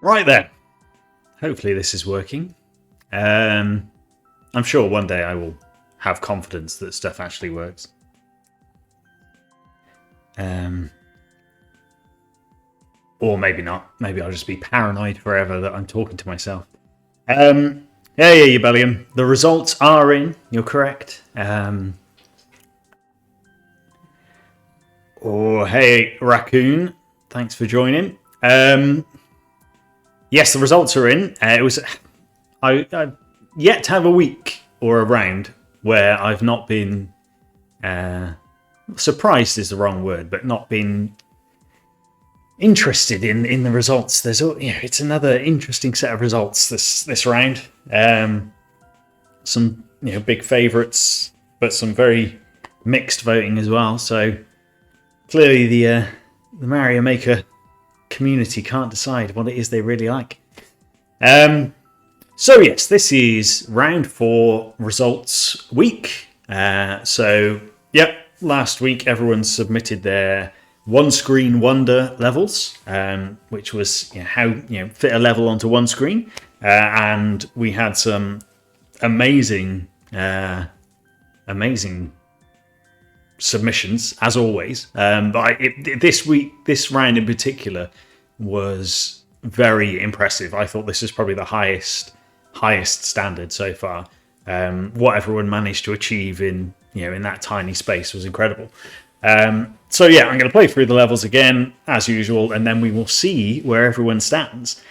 Right then. Hopefully this is working. I'm sure one day I will have confidence that stuff actually works. Or maybe not. Maybe I'll just be paranoid forever that I'm talking to myself. Yeah, Bellium. The results are in. You're correct. Hey, Raccoon. Thanks for joining. Yes, the results are in. I yet to have a week or a round where I've not been surprised is the wrong word, but not been interested in the results. It's another interesting set of results this round. Some big favourites, but some very mixed voting as well. So clearly the Mario Maker community can't decide what it is they really like. So yes, this is round 4 results week. Last week everyone submitted their one screen wonder levels, which was how fit a level onto one screen, and we had some amazing submissions as always. But this round in particular was very impressive. I thought this is probably the highest standard so far. What everyone managed to achieve in that tiny space was incredible. I'm going to play through the levels again as usual, and then we will see where everyone stands.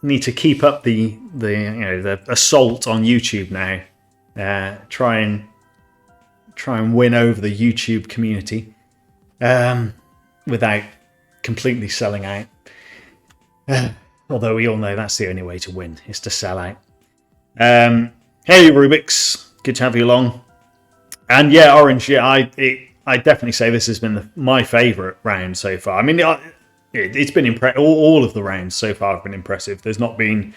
Need to keep up the assault on YouTube now. Try and win over the YouTube community without completely selling out. Although we all know that's the only way to win, is to sell out. Hey Rubik's, good to have you along. And yeah, Orange, I definitely say this has been my favourite round so far. I mean, it's been impressive. All of the rounds so far have been impressive. There's not been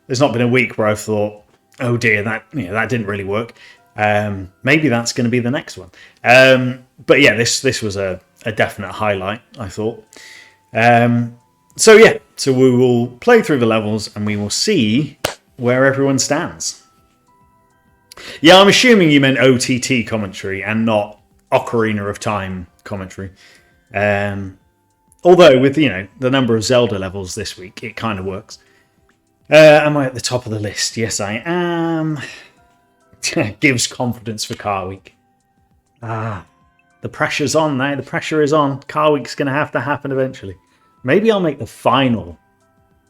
a week where I've thought, oh dear, that didn't really work. Maybe that's going to be the next one. But yeah, this was a definite highlight, I thought. So we will play through the levels and we will see where everyone stands. Yeah, I'm assuming you meant OTT commentary and not Ocarina of Time commentary. Although with the number of Zelda levels this week, it kind of works. Am I at the top of the list? Yes, I am. Gives confidence for Car Week. The pressure's on now. The pressure is on. Car Week's going to have to happen eventually. Maybe I'll make the final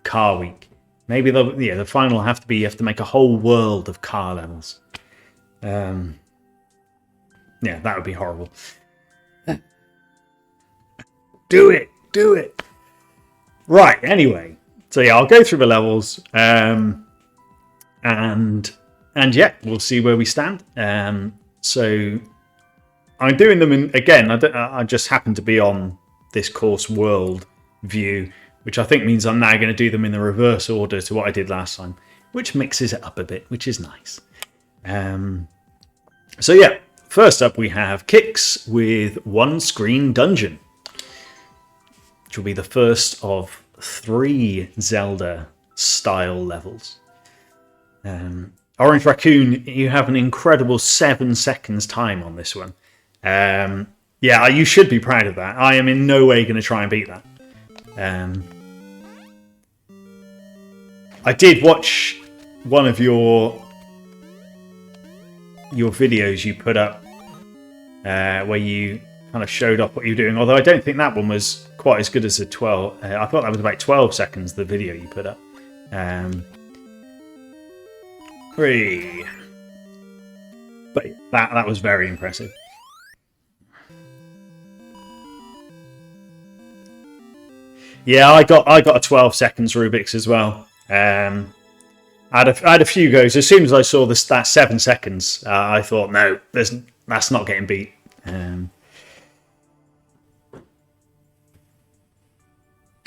Car Week. Maybe the final will have to be you have to make a whole world of car levels. That would be horrible. Do it. Right, anyway. So I'll go through the levels and we'll see where we stand. So I'm doing them again. I just happen to be on this course world view, which I think means I'm now going to do them in the reverse order to what I did last time, which mixes it up a bit, which is nice. First up we have Kicks with One Screen Dungeon, which will be the first of 3 Zelda style levels. Orange Raccoon, you have an incredible 7 seconds time on this one. You should be proud of that. I am in no way going to try and beat that. I did watch one of your videos you put up where you kind of showed off what you're doing, although I don't think that one was quite as good as the 12. I thought that was about 12 seconds, the video you put up. 3. But that was very impressive. Yeah, I got a 12 seconds Rubik's as well. I had a few goes. As soon as I saw that 7 seconds, I thought, no, that's not getting beat.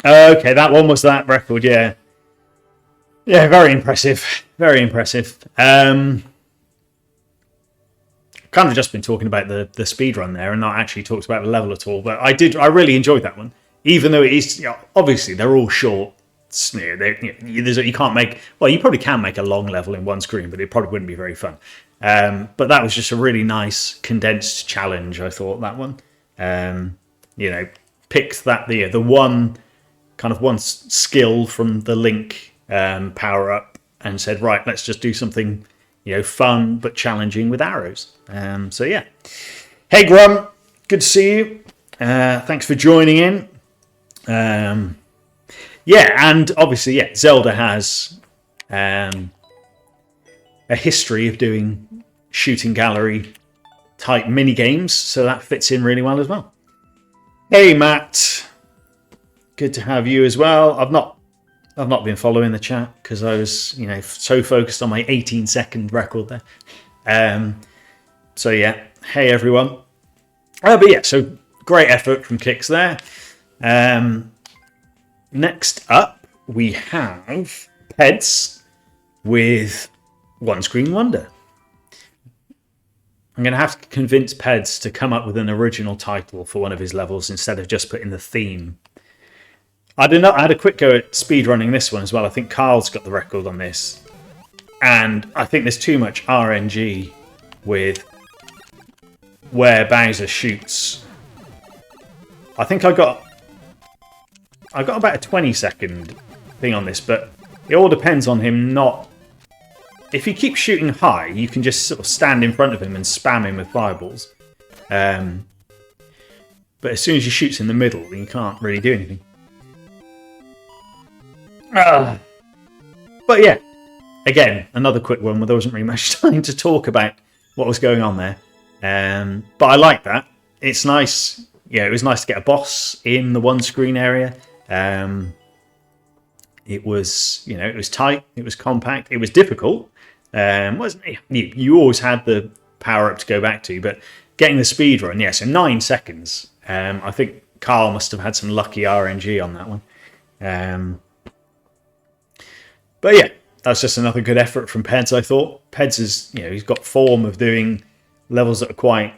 Okay, that one was that record, yeah. Yeah, very impressive. Very impressive. kind of just been talking about the speed run there and not actually talked about the level at all. But I really enjoyed that one, even though it is obviously they're all short. You can't make, well, you probably can make a long level in one screen, but it probably wouldn't be very fun. But that was just a really nice condensed challenge. I thought that one, picked that the one kind of one skill from the Link power up and said, right, let's just do something fun but challenging with arrows. So yeah, hey Grum, good to see you. Thanks for joining in. And obviously, Zelda has a history of doing shooting gallery type mini games, so that fits in really well as well. Hey Matt, good to have you as well. I've not been following the chat because I was so focused on my 18-second record there. So yeah, hey everyone. But yeah, so great effort from Kix there. Next up, we have Peds with One Screen Wonder. I'm going to have to convince Peds to come up with an original title for one of his levels instead of just putting the theme. I had a quick go at speedrunning this one as well. I think Carl's got the record on this. And I think there's too much RNG with where Bowser shoots. I think I got about a 20-second thing on this, but it all depends on him not... If he keeps shooting high, you can just sort of stand in front of him and spam him with fireballs. But as soon as he shoots in the middle, you can't really do anything. But yeah, again, another quick one where there wasn't really much time to talk about what was going on there. But I like that. It's nice. Yeah, it was nice to get a boss in the one screen area. It was, it was tight, it was compact, it was difficult. Wasn't it? You always had the power up to go back to, but getting the speed run, so 9 seconds. I think Carl must have had some lucky RNG on that one. But yeah, that's just another good effort from Peds, I thought. Peds is, he's got form of doing levels that are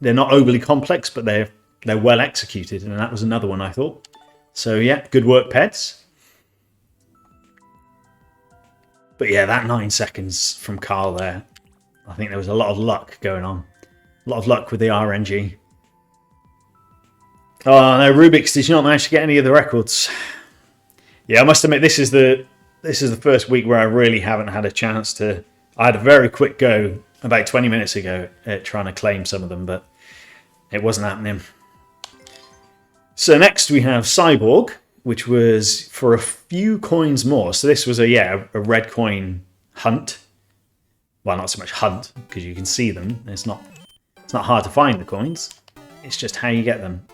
they're not overly complex, but they're well executed, and that was another one I thought. So yeah, good work, Peds. But yeah, that 9 seconds from Carl there, I think there was a lot of luck going on. A lot of luck with the RNG. Oh no, Rubik's, did you not manage to get any of the records? Yeah, I must admit, this is the first week where I really haven't had a chance to... I had a very quick go about 20 minutes ago at trying to claim some of them, but it wasn't happening. So next we have Cyborg, which was for a few coins more. So this was a red coin hunt. Well, not so much hunt, because you can see them. It's not hard to find the coins. It's just how you get them.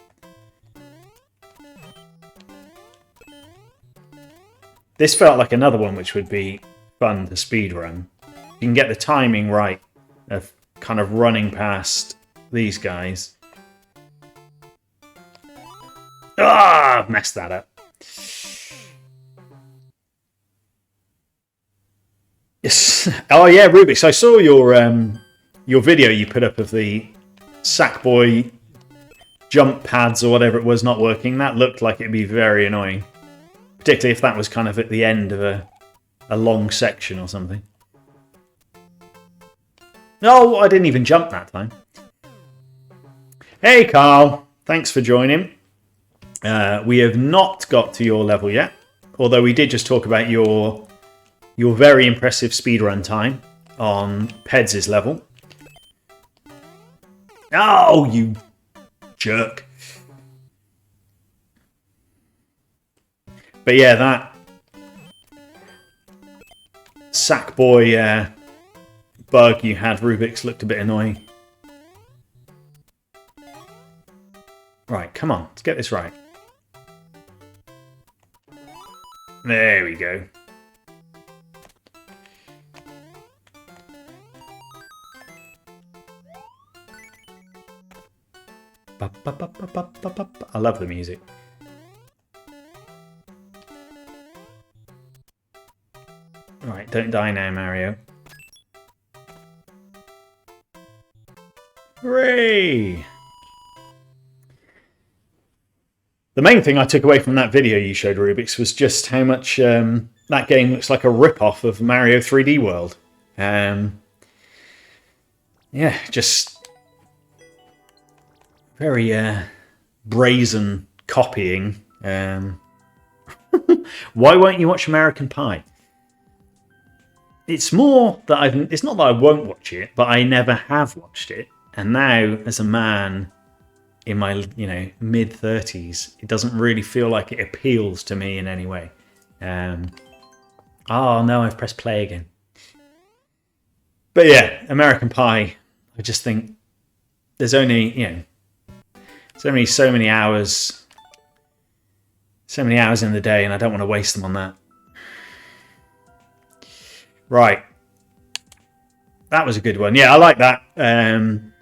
This felt like another one which would be fun to speedrun. You can get the timing right of kind of running past these guys. I've messed that up. Yes. Oh yeah, Rubik's. I saw your video you put up of the Sackboy jump pads or whatever it was not working. That looked like it'd be very annoying, particularly if that was kind of at the end of a long section or something. No, I didn't even jump that time. Hey Carl, thanks for joining. We have not got to your level yet, although we did just talk about your very impressive speedrun time on Peds' level. Oh, you jerk. But yeah, that Sackboy bug you had, Rubik's, looked a bit annoying. Right, come on, let's get this right. There we go. I love the music. Right, don't die now, Mario. Hooray! The main thing I took away from that video you showed, Rubik's, was just how much that game looks like a rip-off of Mario 3D World. Yeah, just very brazen copying. Why won't you watch American Pie? It's more that it's not that I won't watch it, but I never have watched it. And now, as a man in my mid-30s, it doesn't really feel like it appeals to me in any way. Oh no, I've pressed play again. But yeah, American Pie, I just think there's only, so many hours in the day, and I don't want to waste them on that. Right. That was a good one. Yeah, I like that.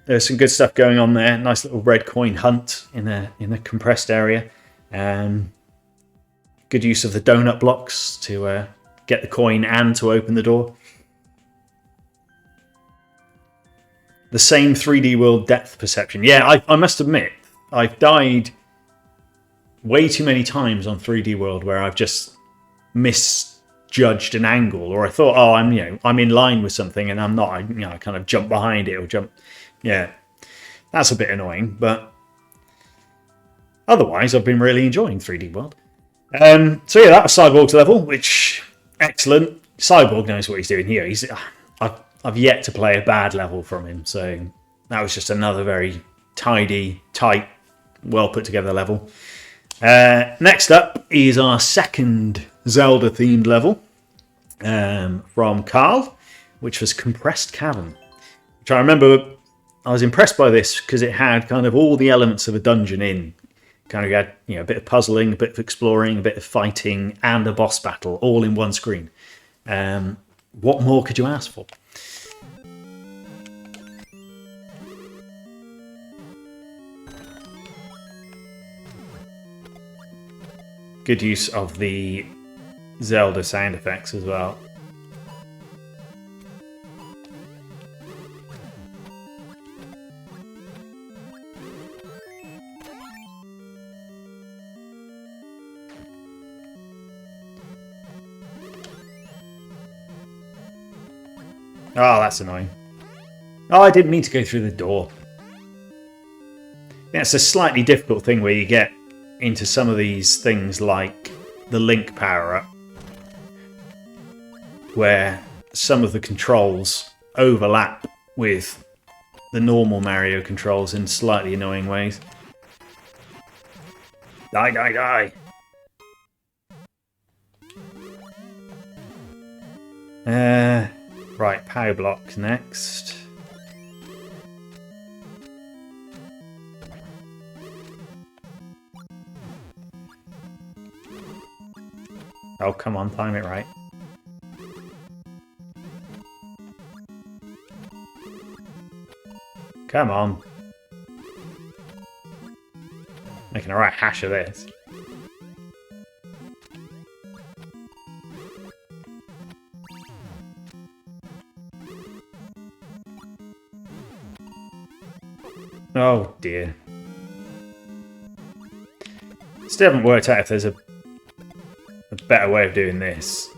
There's some good stuff going on there. Nice little red coin hunt in the compressed area. Good use of the donut blocks to get the coin and to open the door. The same 3D world depth perception. Yeah, I must admit, I've died way too many times on 3D world where I've just misjudged an angle, or I thought, oh, I'm in line with something, and I'm not. I kind of jump behind it or jump. Yeah, that's a bit annoying, but otherwise, I've been really enjoying 3D world. So yeah, that was Cyborg's level, which excellent. Cyborg knows what he's doing here. I've yet to play a bad level from him, so that was just another very tidy, tight, well put together level. Next up is our second Zelda-themed level from Carl, which was Compressed Cavern. Which I remember, I was impressed by this because it had kind of all the elements of a dungeon in. Kind of had a bit of puzzling, a bit of exploring, a bit of fighting, and a boss battle all in one screen. What more could you ask for? Good use of the Zelda sound effects as well. Oh, that's annoying. Oh, I didn't mean to go through the door. That's a slightly difficult thing where you get into some of these things like the Link power-up, where some of the controls overlap with the normal Mario controls in slightly annoying ways. Die, die, die! Right, power blocks next. Oh, come on, time it right. Come on. Making a right hash of this. Oh dear. Still haven't worked out if there's a better way of doing this.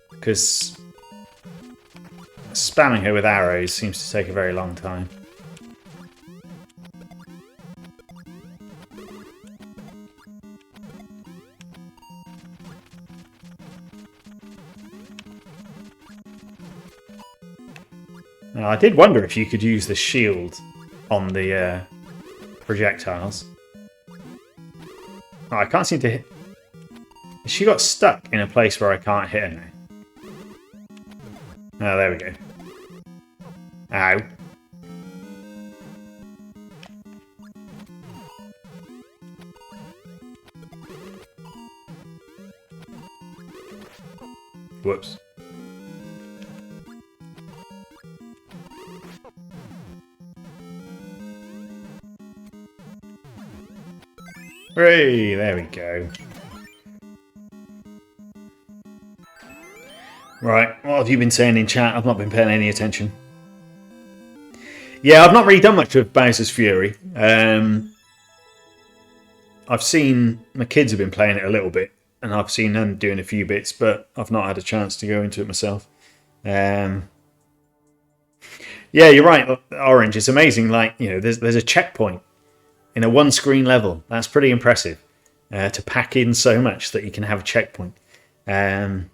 Because spamming her with arrows seems to take a very long time. Now, I did wonder if you could use the shield on the projectiles. Oh, I can't seem to hit. She got stuck in a place where I can't hit her now. Oh, there we go. Ow. Whoops. Hooray, there we go. Right, what have you been saying in chat? I've not been paying any attention. Yeah, I've not really done much of Bowser's Fury. I've seen my kids have been playing it a little bit, and I've seen them doing a few bits, but I've not had a chance to go into it myself. Yeah, you're right, Orange. It's amazing. Like, you know, there's a checkpoint in a one-screen level. That's pretty impressive to pack in so much that you can have a checkpoint. But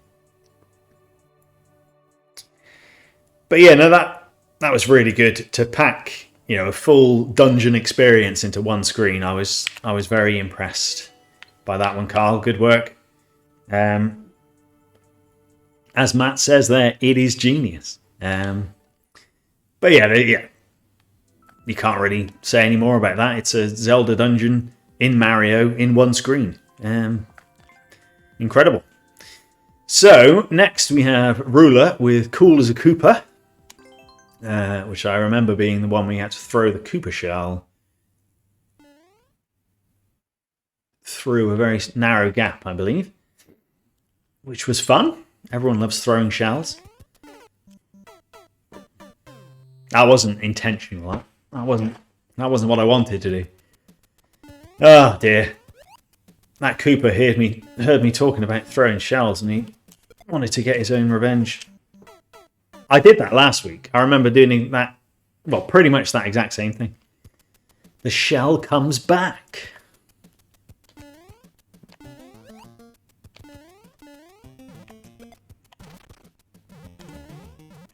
yeah, no, that was really good to pack, you know, a full dungeon experience into one screen. I was very impressed by that one, Carl. Good work. As Matt says there, it is genius. But yeah, you can't really say any more about that. It's a Zelda dungeon in Mario in one screen. Incredible. So next we have Ruler with Cool as a Koopa, which I remember being the one we had to throw the Koopa shell through a very narrow gap, I believe, which was fun. Everyone loves throwing shells. That wasn't intentional. That wasn't what I wanted to do. Oh dear. That Koopa heard me talking about throwing shells, and he wanted to get his own revenge. I did that last week. I remember doing that, well, pretty much that exact same thing. The shell comes back.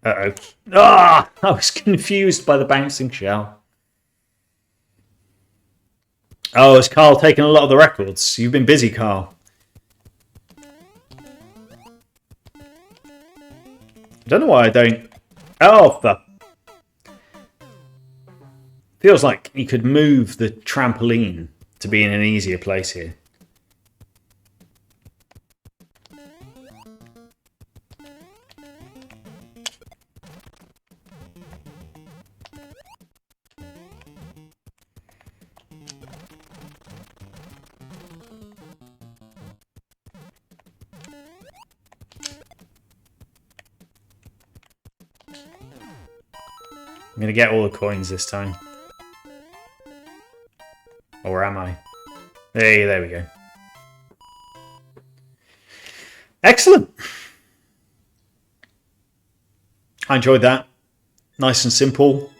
Uh-oh. Ah! I was confused by the bouncing shell. Oh, is Carl taking a lot of the records? You've been busy, Carl. I don't know why I don't... Oh, the... Feels like you could move the trampoline to be in an easier place here. I'm going to get all the coins this time. Or am I? Hey, there we go. Excellent. I enjoyed that. Nice and simple.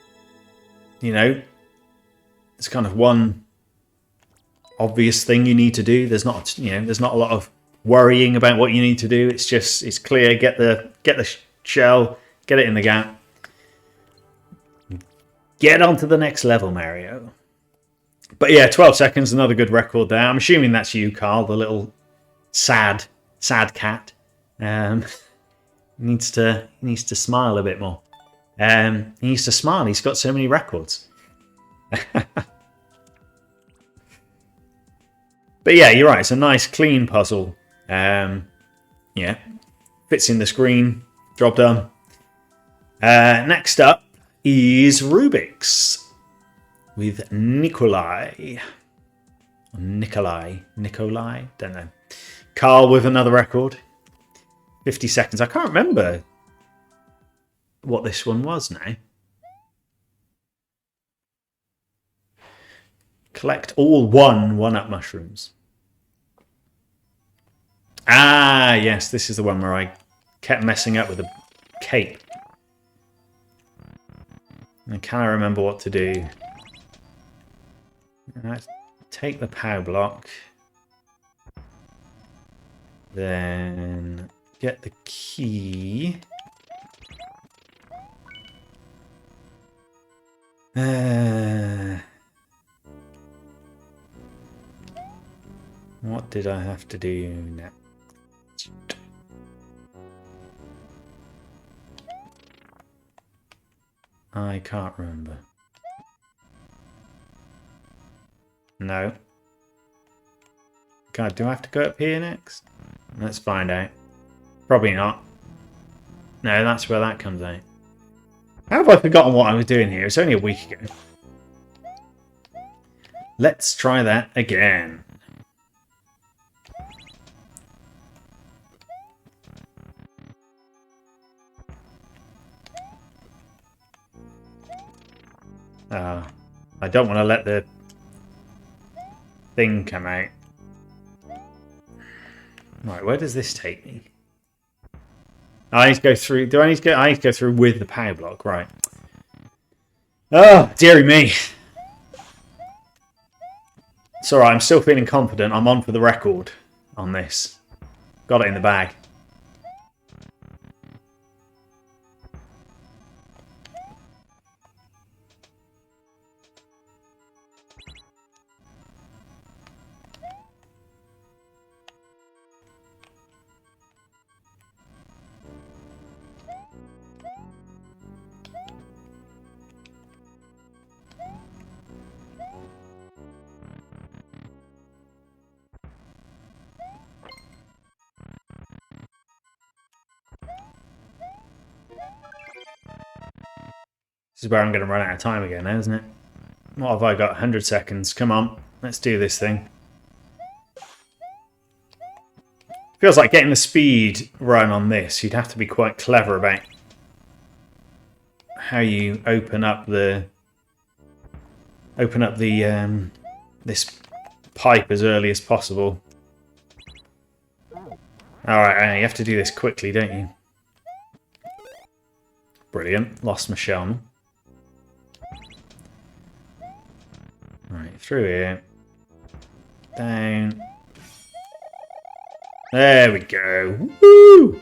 You know, it's kind of one obvious thing you need to do. There's not, you know, there's not a lot of worrying about what you need to do. It's just, it's clear. Get the shell, get it in the gap. Get on to the next level, Mario. But yeah, 12 seconds, another good record there. I'm assuming that's you, Carl, the little sad cat. Needs to smile a bit more. He needs to smile. He's got so many records. But yeah, you're right. It's a nice, clean puzzle. Yeah, fits in the screen. Job done. Next up is Rubik's with Nikolai. Don't know. Carl with another record. 50 seconds. I can't remember what this one was now. Collect all 1-up mushrooms. Ah, yes, this is the one where I kept messing up with the cape. And can I remember what to do? Let's take the power block. Then get the key. What did I have to do next? I can't remember. No. God, do I have to go up here next? Let's find out. Probably not. No, that's where that comes out. How have I forgotten what I was doing here? It's only a week ago. Let's try that again. I don't want to let the thing come out. Right, where does this take me? I need to go through. Do I need to go? I need to go through with the power block, right? Oh, dearie me. It's alright, I'm still feeling confident. I'm on for the record on this. Got it in the bag. This is where I'm going to run out of time again now, isn't it? What have I got? 100 seconds. Come on. Let's do this thing. Feels like getting the speed run on this. You'd have to be quite clever about how you open up the this pipe as early as possible. Alright, you have to do this quickly, don't you? Brilliant. Lost my shell. Right, through here. Down. There we go. Woo!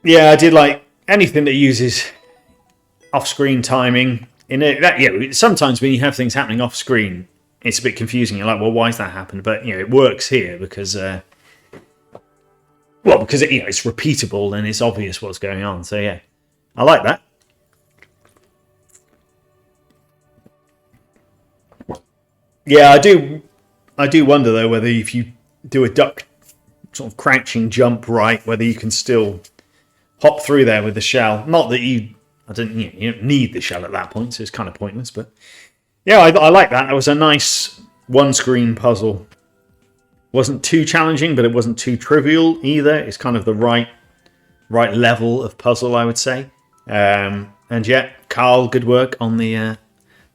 Yeah, I did like anything that uses off-screen timing. In it, yeah, sometimes when you have things happening off-screen, it's a bit confusing. You're like, well, why has that happened? But it works here because, because it's repeatable and it's obvious what's going on. So yeah, I like that. Yeah, I do wonder though whether if you do a duck sort of crouching jump right, whether you can still hop through there with the shell. Not that you don't need the shell at that point, so it's kind of pointless. But yeah, I like that. It was a nice one-screen puzzle. Wasn't too challenging, but it wasn't too trivial either. It's kind of the right level of puzzle, I would say. And yeah, Carl, good work on the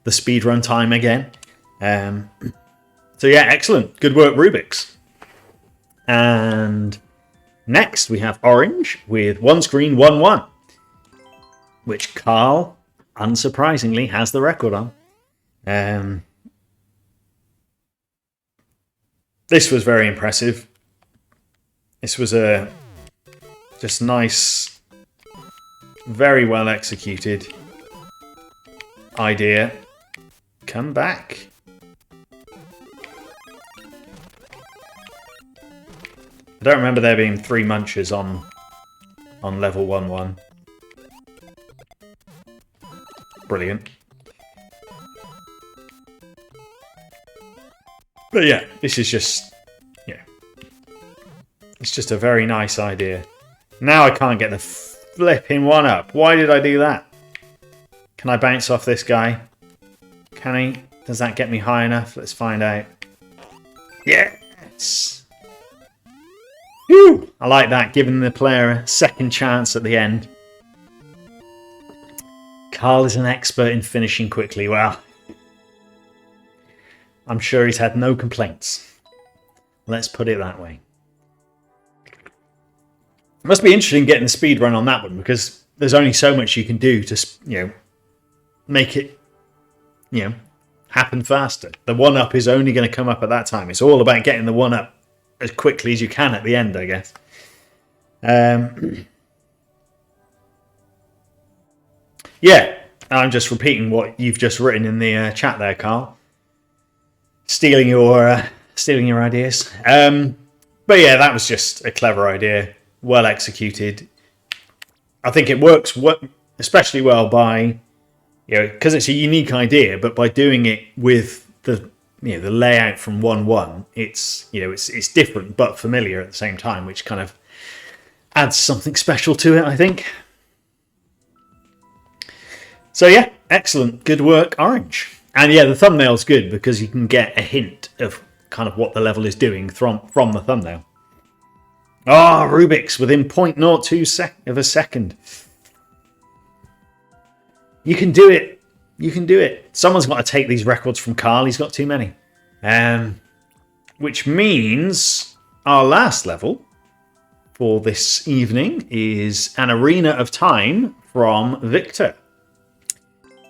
speedrun time again. So yeah, excellent. Good work, Rubik's. And next we have Orange with one screen 1-1, which Carl, unsurprisingly, has the record on. This was very impressive. This was a just nice, very well executed idea. Come back. I don't remember there being 3 munches on level 1-1. Brilliant. But yeah, this is just, it's just a very nice idea. Now I can't get the flipping one up. Why did I do that? Can I bounce off this guy? Can he? Does that get me high enough? Let's find out. Yes! Whew! I like that, giving the player a second chance at the end. Carl is an expert in finishing quickly. Well, I'm sure he's had no complaints. Let's put it that way. It must be interesting getting the speed run on that one because there's only so much you can do to, make it, happen faster. The 1-up is only going to come up at that time. It's all about getting the 1-up as quickly as you can at the end, I guess. Yeah, I'm just repeating what you've just written in the chat there, Carl. Stealing your ideas. But yeah, that was just a clever idea, well executed. I think it works especially well by, because it's a unique idea, but by doing it with the layout from 1-1, it's different but familiar at the same time, which kind of adds something special to it, I think. So yeah, excellent, good work, Orange. And yeah, the thumbnail's good because you can get a hint of kind of what the level is doing from the thumbnail. Ah, oh, Rubik's within 0.02 of a second. You can do it. You can do it. Someone's got to take these records from Carl. He's got too many. Which means our last level for this evening is an Arena of Time from Victor.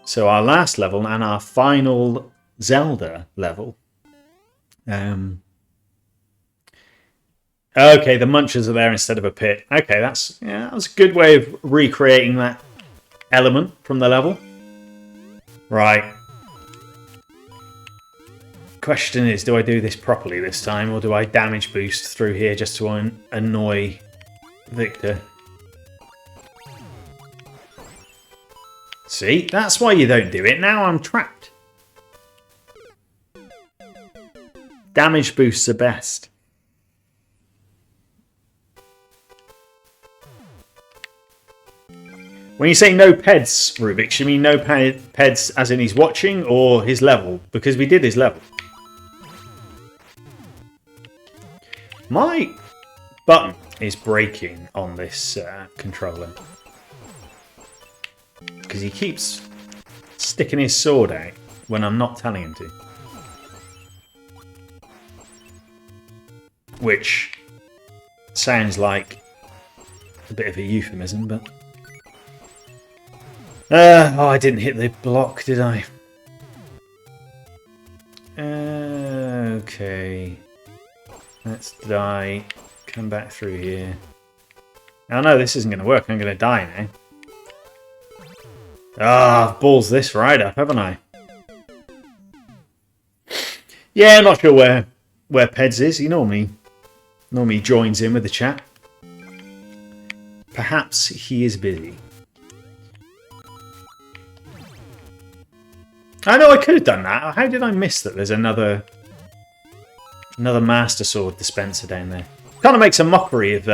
So our last level and our final Zelda level. Okay, the munchers are there instead of a pit. Okay, that's a good way of recreating that element from the level. Right. Question is, do I do this properly this time, or do I damage boost through here just to annoy Victor? See, that's why you don't do it. Now I'm trapped. Damage boosts are best. When you say no peds, Rubik's, you mean no peds as in he's watching or his level? Because we did his level. My button is breaking on this controller. Because he keeps sticking his sword out when I'm not telling him to. Which sounds like a bit of a euphemism, but... oh, I didn't hit the block, did I? Okay. Let's die. Come back through here. Oh no, this isn't going to work. I'm going to die now. Ah, I've balls this right up, haven't I? Yeah, I'm not sure where Peds is. He normally joins in with the chat. Perhaps he is busy. I know I could have done that. How did I miss that there's another Master Sword dispenser down there? Kind of makes a mockery of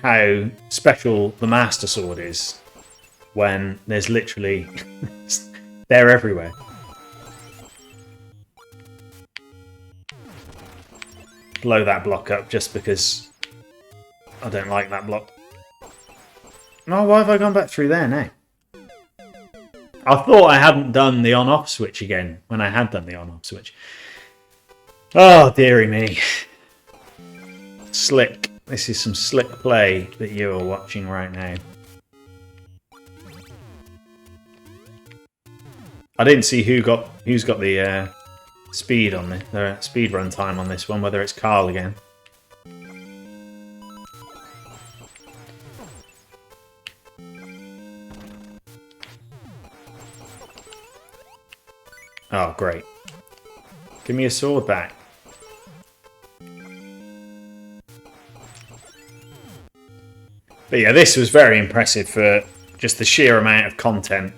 how special the Master Sword is when there's literally... they're everywhere. Blow that block up just because I don't like that block. No, why have I gone back through there now? I thought I hadn't done the on-off switch again when I had done the on-off switch. Oh, dearie me. Slick. This is some slick play that you are watching right now. I didn't see who's got the speed on the speed run time on this one, whether it's Carl again. Oh, great. Give me a sword back. But yeah, this was very impressive for just the sheer amount of content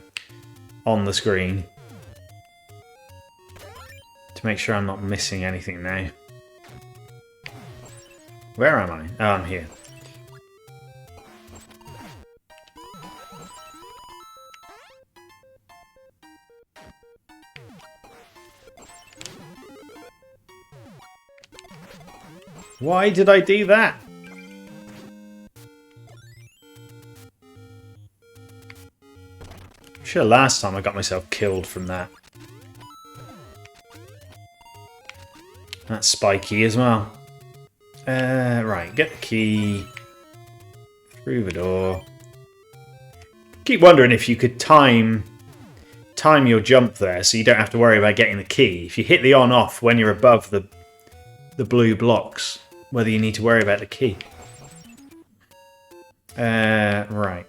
on the screen. To make sure I'm not missing anything now. Where am I? Oh, I'm here. Why did I do that? I'm sure last time I got myself killed from that. That's spiky as well. Right, get the key. Through the door. Keep wondering if you could time your jump there so you don't have to worry about getting the key. If you hit the on-off when you're above the blue blocks, whether you need to worry about the key. Right.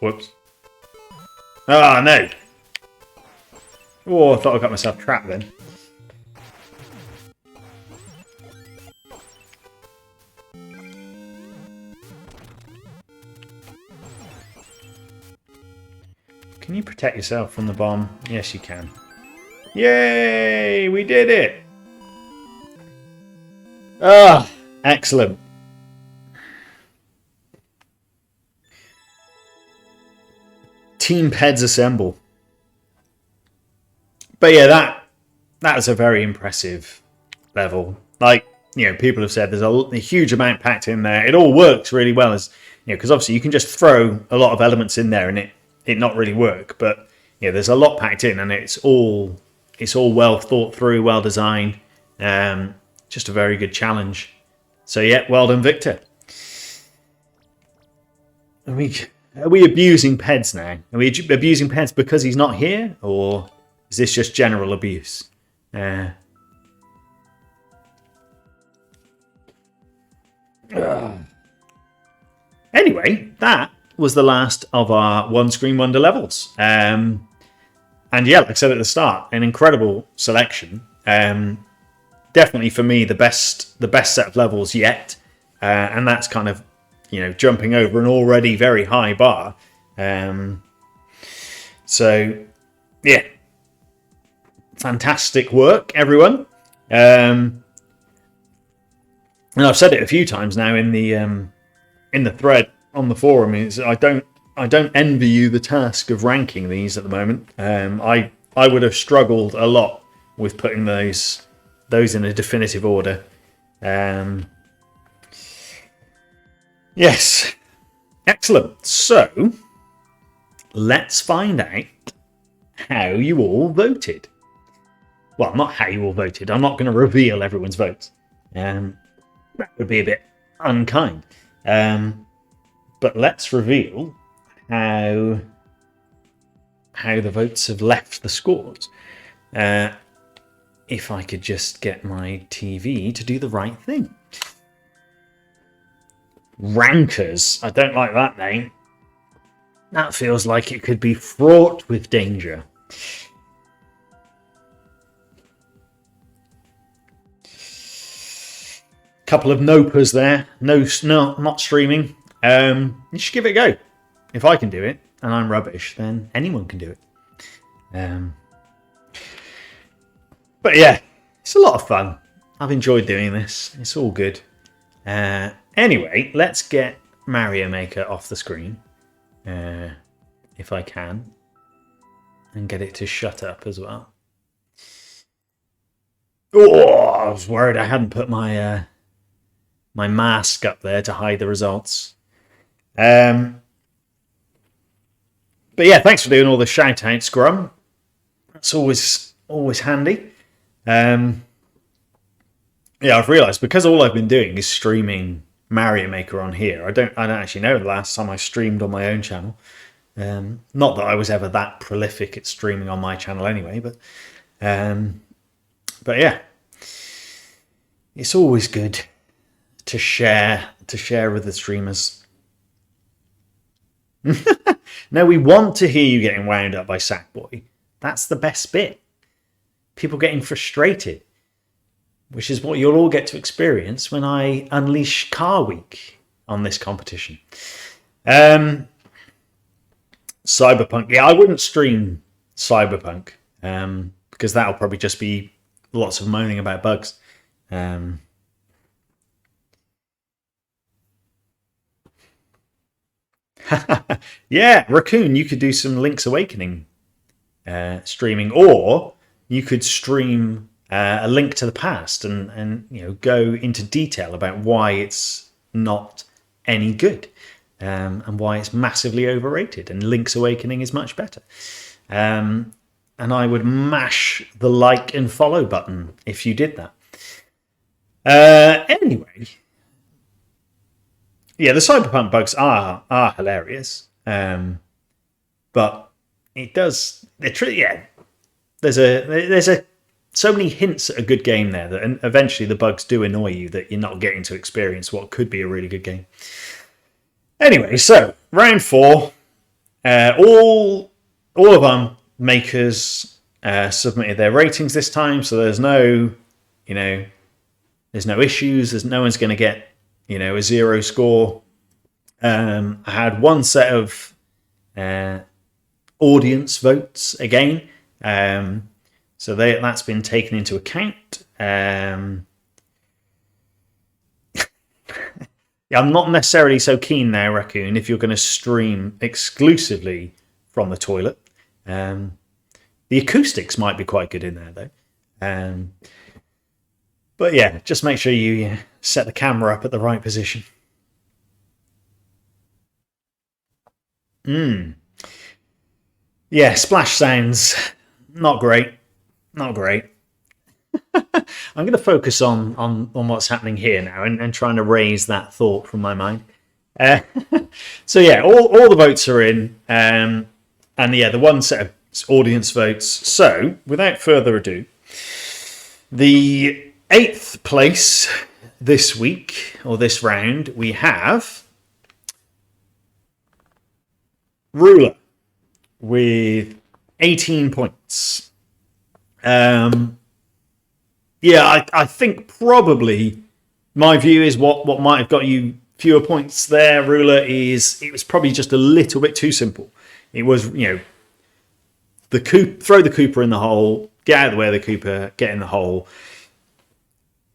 Whoops. Ah, oh, no. Oh, I thought I got myself trapped then. Can you protect yourself from the bomb? Yes, you can. Yay! We did it! Ah, excellent. Team Peds assemble. But yeah, that was a very impressive level. Like, you know, people have said there's a huge amount packed in there. It all works really well, as you know, because obviously you can just throw a lot of elements in there and it not really work. But yeah, there's a lot packed in, and it's all well thought through, well designed. Just a very good challenge. So yeah, well done, Victor. Are we abusing Peds now? Are we abusing Peds because he's not here, or is this just general abuse? Anyway, that was the last of our One Screen Wonder levels. And yeah, like I said at the start, an incredible selection. Definitely for me the best set of levels yet. And that's kind of, you know, jumping over an already very high bar. So yeah, fantastic work, everyone. And I've said it a few times now in the thread on the forum, is I don't envy you the task of ranking these at the moment. I would have struggled a lot with putting those in a definitive order. Yes, excellent. So let's find out how you all voted. Well, not how you all voted. I'm not going to reveal everyone's votes. That would be a bit unkind. But let's reveal how the votes have left the scores. If I could just get my TV to do the right thing. Rankers. I don't like that name. That feels like it could be fraught with danger. Couple of nopers there. No, not streaming. You should give it a go. If I can do it, and I'm rubbish, then anyone can do it. But yeah, it's a lot of fun. I've enjoyed doing this. It's all good. Anyway, let's get Mario Maker off the screen. If I can. And get it to shut up as well. Oh, I was worried I hadn't put my my mask up there to hide the results. But yeah, thanks for doing all the shout outs, Scrum. That's always handy. Yeah, I've realised because all I've been doing is streaming Mario Maker on here. I don't actually know the last time I streamed on my own channel. Not that I was ever that prolific at streaming on my channel anyway, but yeah, it's always good to share with the streamers. No, we want to hear you getting wound up by Sackboy. That's the best bit. People getting frustrated, which is what you'll all get to experience when I unleash Car Week on this competition. Cyberpunk. Yeah, I wouldn't stream Cyberpunk because that'll probably just be lots of moaning about bugs. Yeah, Raccoon, you could do some Link's Awakening streaming, or you could stream A Link to the Past and you know, go into detail about why it's not any good and why it's massively overrated and Link's Awakening is much better. And I would mash the like and follow button if you did that. Anyway, yeah, the Cyberpunk bugs are hilarious, but it does. Yeah, there's a so many hints at a good game there that eventually the bugs do annoy you that you're not getting to experience what could be a really good game. Anyway, so round 4, all of our makers submitted their ratings this time, so there's no issues. There's no one's going to get a 0 score. I had one set of audience votes again, so that's been taken into account. yeah, I'm not necessarily so keen now, Raccoon, if you're going to stream exclusively from the toilet. The acoustics might be quite good in there, though. But yeah, just make sure you set the camera up at the right position. Yeah, splash sounds not great. Not great. I'm going to focus on what's happening here now and trying to raise that thought from my mind. So yeah, all the votes are in, and yeah, the one set of audience votes. So without further ado, the 8th place this week, or this round, we have Ruler with 18 points. Yeah, I think probably my view is what might have got you fewer points there, Ruler, is it was probably just a little bit too simple. It was, throw the Cooper in the hole, get out of the way of the Cooper, get in the hole.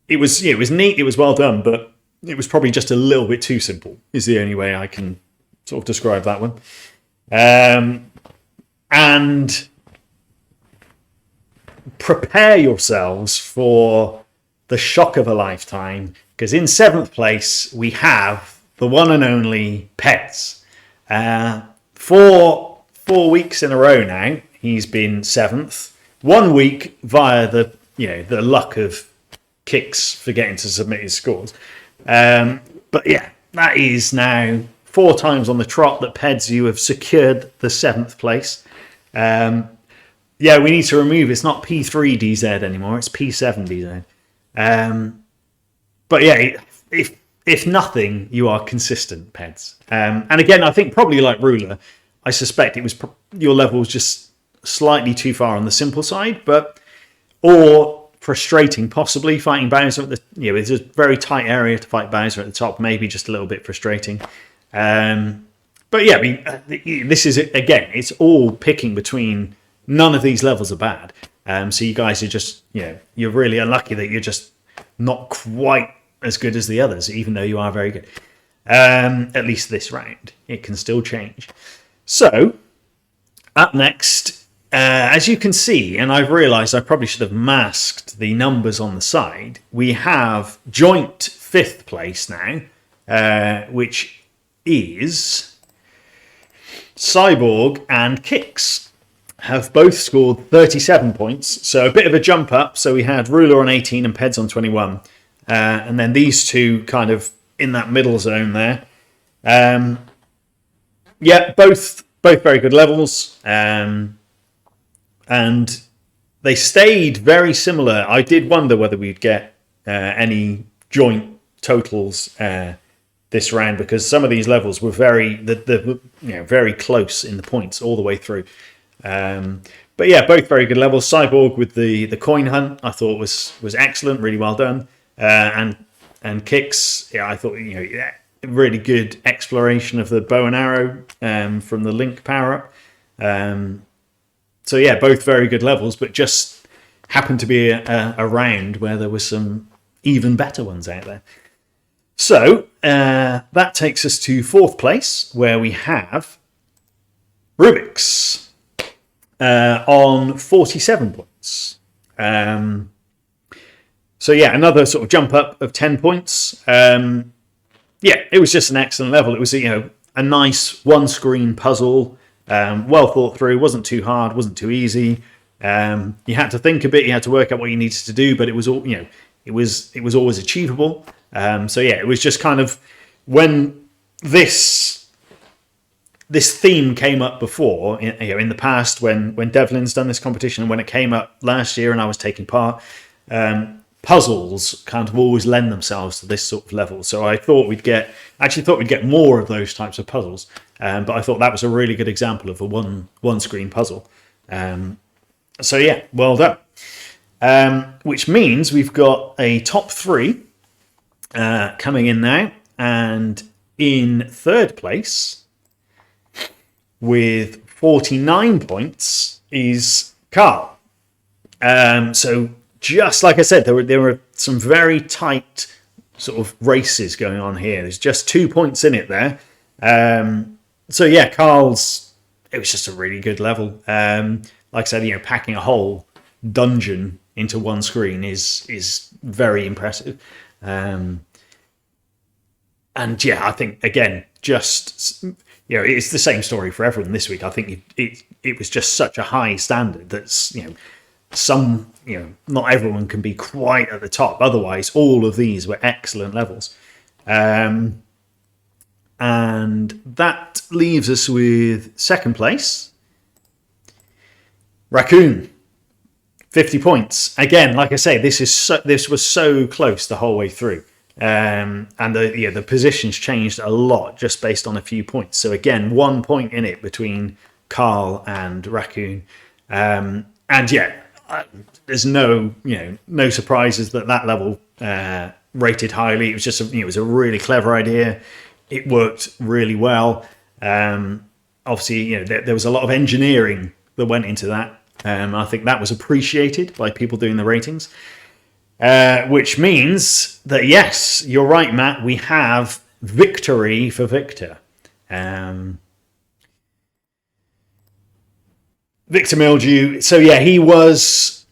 It was neat, it was well done, but it was probably just a little bit too simple, is the only way I can sort of describe that one. And prepare yourselves for the shock of a lifetime, because in 7th place we have the one and only Pets. 4 weeks in a row now he's been 7th. 1 week via the luck of Kicks forgetting to submit his scores. But yeah, that is now 4 times on the trot that Peds, you have secured the 7th place. Yeah, we need to remove, it's not P3DZ anymore, it's P7DZ. But yeah, if nothing, you are consistent, Peds. And again, I think probably like Ruler, I suspect it was your level was just slightly too far on the simple side, or frustrating, possibly fighting Bowser at the, it's a very tight area to fight Bowser at the top, maybe just a little bit frustrating. But yeah, I mean, this is, again, it's all picking between. None of these levels are bad. So you guys are just, you're really unlucky that you're just not quite as good as the others, even though you are very good. At least this round. It can still change. So, up next, as you can see, and I've realised I probably should have masked the numbers on the side, we have joint 5th place now, which is Cyborg and Kicks. Have both scored 37 points, so a bit of a jump up. So we had Ruler on 18 and Peds on 21, and then these two kind of in that middle zone there. Yeah, both very good levels, and they stayed very similar. I did wonder whether we'd get any joint totals this round, because some of these levels were very very close in the points all the way through. But yeah, both very good levels. Cyborg with the coin hunt, I thought was excellent, really well done. And Kicks, yeah, I thought really good exploration of the bow and arrow from the Link power up. So yeah, both very good levels, but just happened to be a round where there were some even better ones out there. So that takes us to 4th place, where we have Rubik's. On 47 points. So yeah, another sort of jump up of 10 points. Yeah, it was just an excellent level. It was a nice one-screen puzzle, well thought through. Wasn't too hard, wasn't too easy. You had to think a bit. You had to work out what you needed to do, but it was all it was always achievable. So yeah, it was just kind of when this theme came up before, in the past when Devlin's done this competition, and when it came up last year and I was taking part, puzzles kind of always lend themselves to this sort of level. So I thought we'd get more of those types of puzzles, but I thought that was a really good example of a one screen puzzle. So yeah, well done. Which means we've got a top 3 coming in now, and in 3rd place, with 49 points, is Carl. So just like I said, there were some very tight sort of races going on here. There's just 2 points in it there. So yeah, Carl's, it was just a really good level. Like I said, packing a whole dungeon into one screen is very impressive. And yeah, I think again, just it's the same story for everyone this week. I think it was just such a high standard that's not everyone can be quite at the top. Otherwise, all of these were excellent levels. And that leaves us with second place, Raccoon, 50 points. Again, like I say, this was so close the whole way through. And the positions changed a lot just based on a few points. So again, 1 point in it between Carl and Raccoon. And yeah, there's no surprises that level rated highly. It was just it was a really clever idea. It worked really well. Obviously, there was a lot of engineering that went into that. I think that was appreciated by people doing the ratings. Which means that, yes, you're right, Matt, we have victory for Victor. Victor Mildew. So, yeah, he was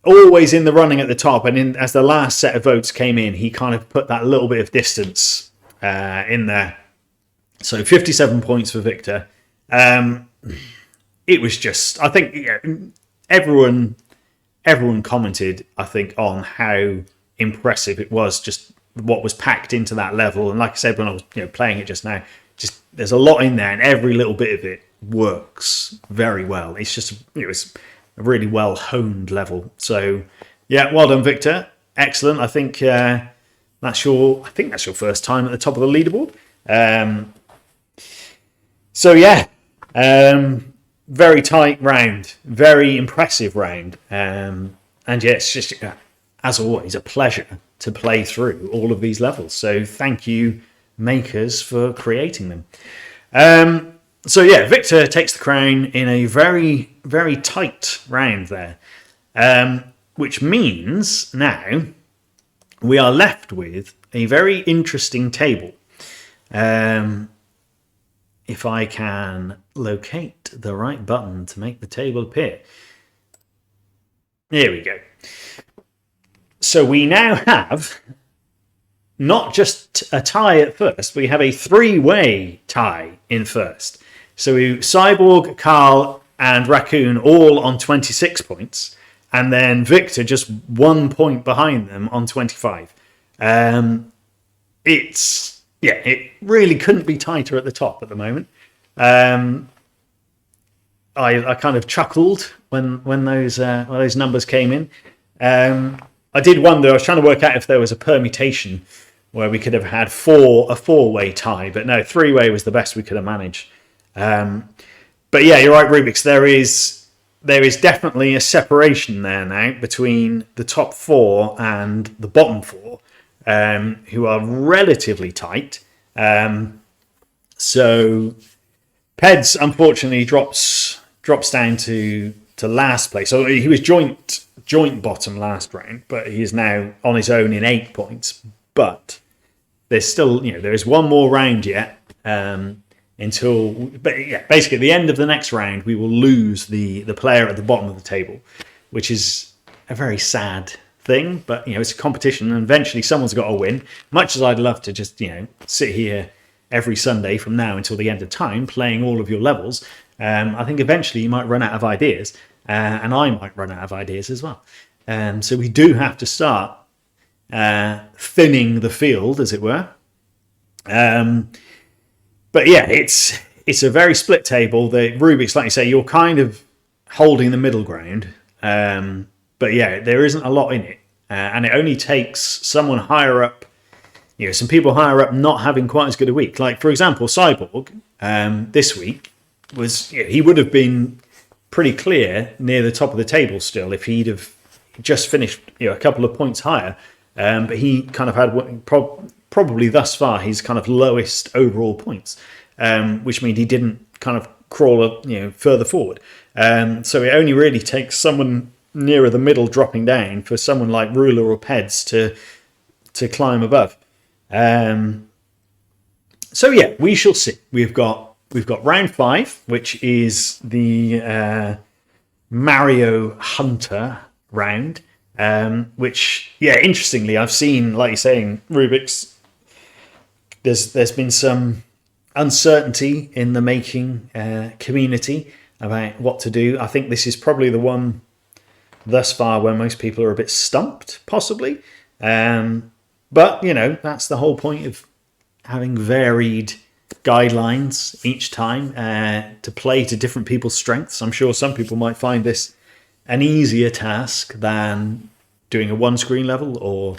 always in the running at the top. And as the last set of votes came in, he kind of put that little bit of distance in there. So 57 points for Victor. It was just, I think, everyone commented, I think, on how impressive it was, just what was packed into that level. And like I said, when I was playing it just now, just there's a lot in there, and every little bit of it works very well. It was a really well honed level. So yeah, well done, Victor. Excellent. I think that's your first time at the top of the leaderboard. So yeah. Very tight round, very impressive round. And yeah, it's just, as always, a pleasure to play through all of these levels. So thank you, makers, for creating them. So yeah, Victor takes the crown in a very, very tight round there. Which means now we are left with a very interesting table. If I can locate the right button to make the table appear. Here we go. So we now have not just a tie at first, we have a three-way tie in first. So Cyborg, Carl, and Raccoon all on 26 points, and then Victor just 1 point behind them on 25. It really couldn't be tighter at the top at the moment. I kind of chuckled when those numbers came in. I did wonder. I was trying to work out if there was a permutation where we could have had a four-way tie, but no, three-way was the best we could have managed. But yeah, you're right, Rubik's. There is definitely a separation there now between the top four and the bottom four. Who are relatively tight. So Peds unfortunately drops down to last place. So he was joint bottom last round, but he is now on his own in 8 points. But there's still there is one more round yet until. But yeah, basically at the end of the next round we will lose the player at the bottom of the table, which is a very sad thing, but it's a competition, and eventually someone's got to win. Much as I'd love to just sit here every Sunday from now until the end of time playing all of your levels, I think eventually you might run out of ideas, and I might run out of ideas as well. So we do have to start thinning the field, as it were. But yeah, it's a very split table. The Rubik's, like you say, you're kind of holding the middle ground. But yeah, there isn't a lot in it. And it only takes someone higher up, some people higher up not having quite as good a week. Like, for example, Cyborg, this week, he would have been pretty clear near the top of the table still if he'd have just finished a couple of points higher. But he kind of had probably thus far his kind of lowest overall points, which means he didn't kind of crawl up, further forward. So it only really takes someone nearer the middle dropping down for someone like Ruler or Peds to climb above. So yeah, we shall see. We've got round 5, which is the Mario Hunter round. Which, yeah, interestingly, I've seen, like you're saying, Rubik's. There's been some uncertainty in the making community about what to do. I think this is probably the one thus far where most people are a bit stumped, possibly. But you know, that's the whole point of having varied guidelines each time to play to different people's strengths. I'm sure some people might find this an easier task than doing a one-screen level or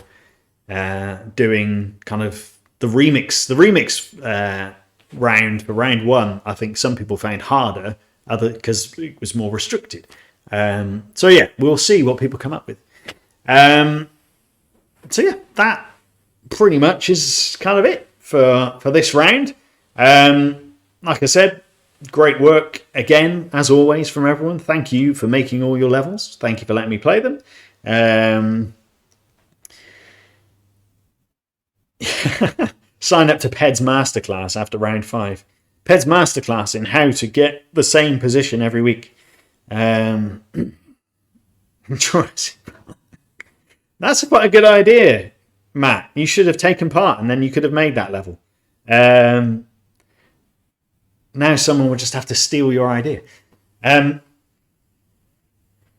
doing kind of the remix. The remix round for round 1, I think some people found harder, because it was more restricted. So yeah, we'll see what people come up with. So yeah, that pretty much is kind of it for this round. Like I said, great work again, as always, from everyone. Thank you for making all your levels. Thank you for letting me play them. Sign up to Ped's Masterclass after round 5. Ped's Masterclass in how to get the same position every week. That's quite a good idea, Matt. You should have taken part and then you could have made that level. Now someone will just have to steal your idea. But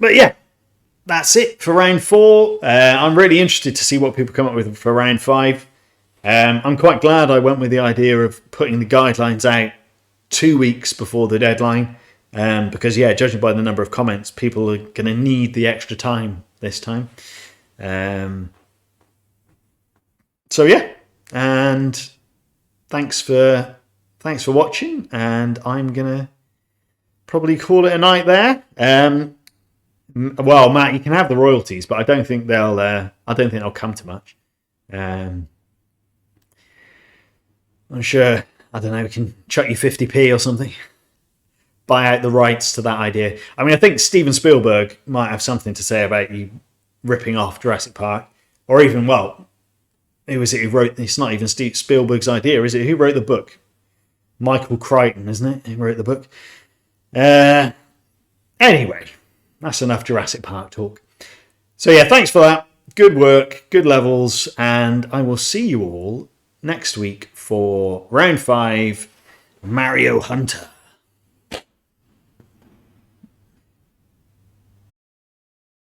yeah, that's it for round 4. I'm really interested to see what people come up with for round 5. I'm quite glad I went with the idea of putting the guidelines out 2 weeks before the deadline. Because, yeah, judging by the number of comments, people are going to need the extra time this time. So, yeah, and thanks for watching, and I'm going to probably call it a night there. Well, Matt, you can have the royalties, but I don't think they'll come to much. I'm sure, I don't know, we can chuck you 50p or something. Buy out the rights to that idea. I mean, I think Steven Spielberg might have something to say about you ripping off Jurassic Park. Or even, well, who was it who wrote... It's not even Steve Spielberg's idea, is it? Who wrote the book? Michael Crichton, isn't it? Who wrote the book? Anyway, that's enough Jurassic Park talk. So yeah, thanks for that. Good work, good levels, and I will see you all next week for round 5, Mario Hunter.